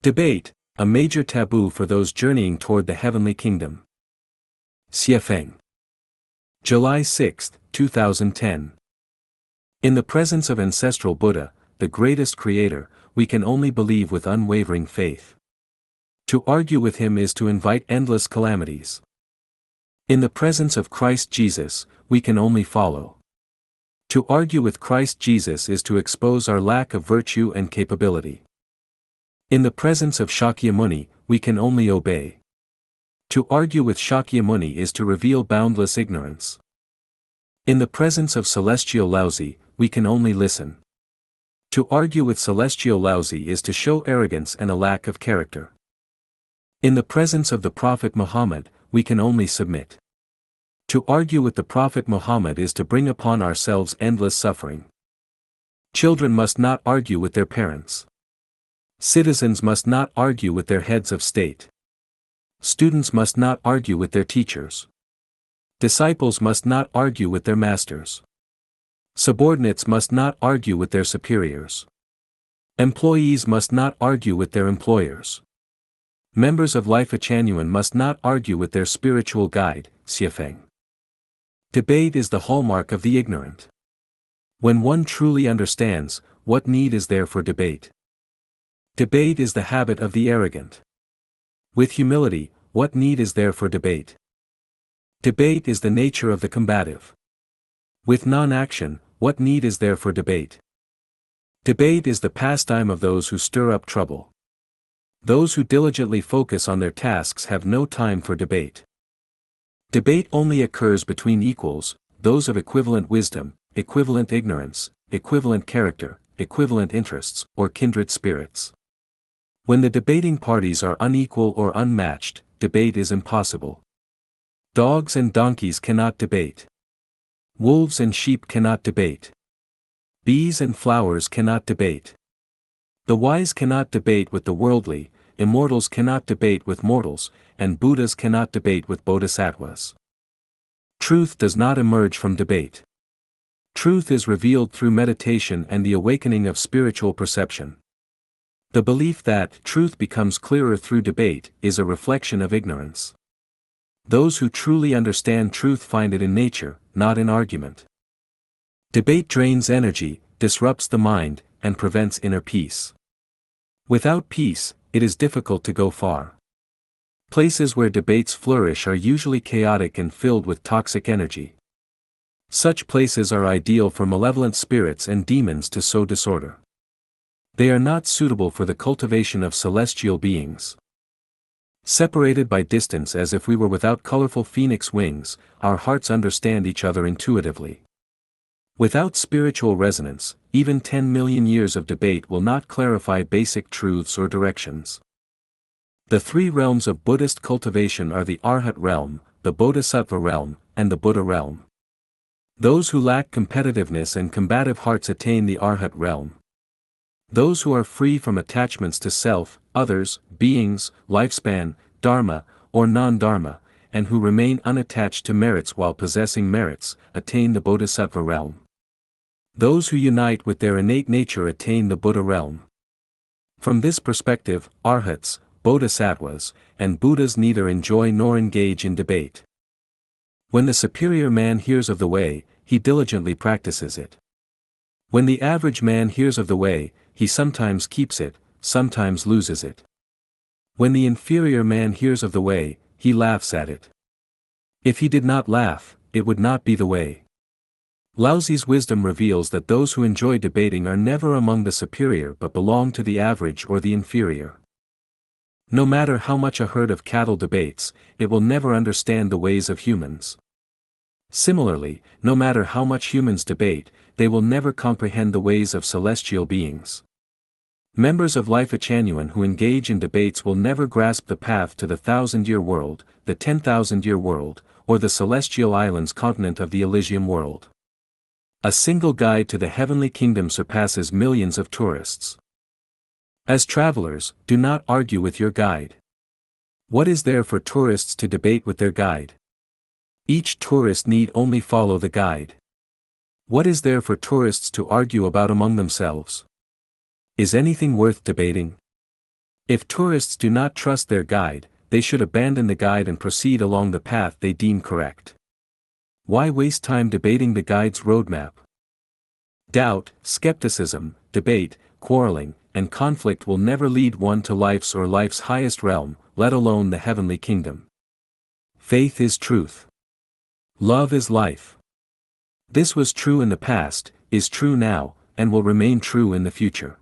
Debate, a major taboo for those journeying toward the heavenly kingdom. Xiefeng. July 6, 2010. In the presence of ancestral Buddha, the greatest creator, we can only believe with unwavering faith. To argue with him is to invite endless calamities. In the presence of Christ Jesus, we can only follow. To argue with Christ Jesus is to expose our lack of virtue and capability. In the presence of Shakyamuni, we can only obey. To argue with Shakyamuni is to reveal boundless ignorance. In the presence of Celestial Laozi, we can only listen. To argue with Celestial Laozi is to show arrogance and a lack of character. In the presence of the Prophet Muhammad, we can only submit. To argue with the Prophet Muhammad is to bring upon ourselves endless suffering. Children must not argue with their parents. Citizens must not argue with their heads of state. Students must not argue with their teachers. Disciples must not argue with their masters. Subordinates must not argue with their superiors. Employees must not argue with their employers. Members of Lifechanyuan must not argue with their spiritual guide, Xiefeng. Debate is the hallmark of the ignorant. When one truly understands, what need is there for debate? Debate is the habit of the arrogant. With humility, what need is there for debate? Debate is the nature of the combative. With non-action, what need is there for debate? Debate is the pastime of those who stir up trouble. Those who diligently focus on their tasks have no time for debate. Debate only occurs between equals, those of equivalent wisdom, equivalent ignorance, equivalent character, equivalent interests, or kindred spirits. When the debating parties are unequal or unmatched, debate is impossible. Dogs and donkeys cannot debate. Wolves and sheep cannot debate. Bees and flowers cannot debate. The wise cannot debate with the worldly, immortals cannot debate with mortals, and Buddhas cannot debate with bodhisattvas. Truth does not emerge from debate. Truth is revealed through meditation and the awakening of spiritual perception. The belief that truth becomes clearer through debate is a reflection of ignorance. Those who truly understand truth find it in nature, not in argument. Debate drains energy, disrupts the mind, and prevents inner peace. Without peace, it is difficult to go far. Places where debates flourish are usually chaotic and filled with toxic energy. Such places are ideal for malevolent spirits and demons to sow disorder. They are not suitable for the cultivation of celestial beings. Separated by distance as if we were without colorful phoenix wings, our hearts understand each other intuitively. Without spiritual resonance, even 10 million years of debate will not clarify basic truths or directions. The three realms of Buddhist cultivation are the Arhat realm, the Bodhisattva realm, and the Buddha realm. Those who lack competitiveness and combative hearts attain the Arhat realm. Those who are free from attachments to self, others, beings, lifespan, dharma, or non-dharma, and who remain unattached to merits while possessing merits, attain the Bodhisattva realm. Those who unite with their innate nature attain the Buddha realm. From this perspective, Arhats, Bodhisattvas, and Buddhas neither enjoy nor engage in debate. When the superior man hears of the way, he diligently practices it. When the average man hears of the way, he sometimes keeps it, sometimes loses it. When the inferior man hears of the way, he laughs at it. If he did not laugh, it would not be the way. Laozi's wisdom reveals that those who enjoy debating are never among the superior but belong to the average or the inferior. No matter how much a herd of cattle debates, it will never understand the ways of humans. Similarly, no matter how much humans debate, they will never comprehend the ways of celestial beings. Members of Lifechanyuan who engage in debates will never grasp the path to the 1,000-year world, the 10,000-year world, or the celestial islands continent of the Elysium world. A single guide to the heavenly kingdom surpasses millions of tourists. As travelers, do not argue with your guide. What is there for tourists to debate with their guide? Each tourist need only follow the guide. What is there for tourists to argue about among themselves? Is anything worth debating? If tourists do not trust their guide, they should abandon the guide and proceed along the path they deem correct. Why waste time debating the guide's roadmap? Doubt, skepticism, debate, quarreling, and conflict will never lead one to life's highest realm, let alone the heavenly kingdom. Faith is truth. Love is life. This was true in the past, is true now, and will remain true in the future.